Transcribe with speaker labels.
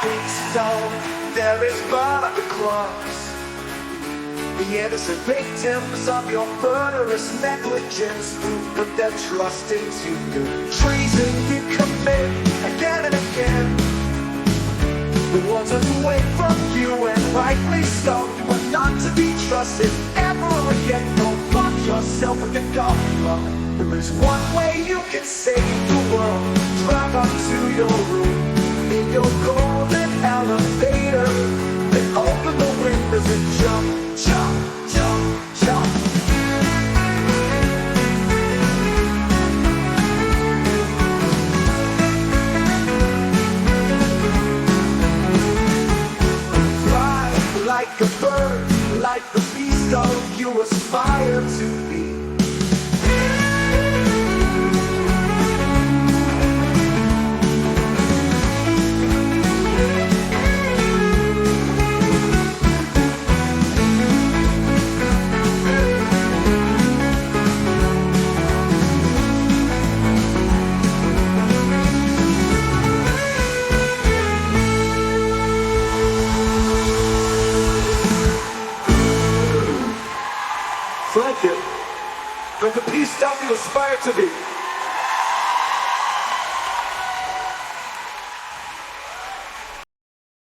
Speaker 1: So there is blood at the cross. The innocent victims of your murderous negligence who put their trust into you. Treason you commit again and again. The ones who wait from you, and rightly so. You are not to be trusted ever again. Don't fuck yourself with your God. There is one way you can save the world. Drive up to your room in your golden elevator, then open the windows and jump, jump, jump, jump. Fly like a bird, like the beast of you aspire to be. Thank you. Like the peace that you aspire to be.